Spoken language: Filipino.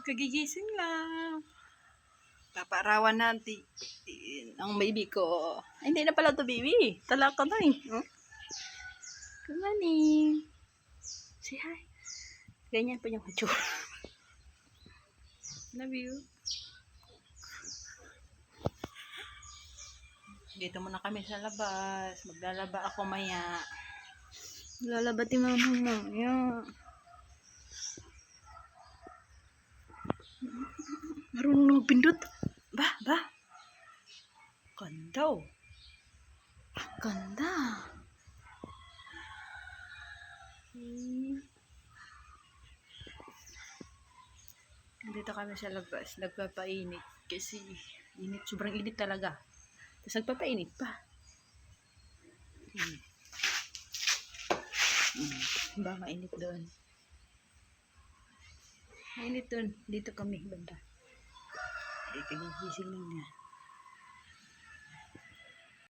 Kagigising lang. Papaarawan natin ang baby ko. Ay, hindi na pala to baby. Talaka na eh. Oh? Good morning. Say hi. Ganyan po yung hachura. Love you. Dito muna kami sa labas. Maglalaba ako maya. Maglalaba ti mama maya. Marunong na magpindot. Ba? Ganda oh. Ganda. Dito kami sa labas. Nagpapainit. Kasi init. Sobrang init talaga. Tapos nagpapainit pa. Ba, mainit doon. Mainit doon. Dito kami banda. Kagigising lang niya.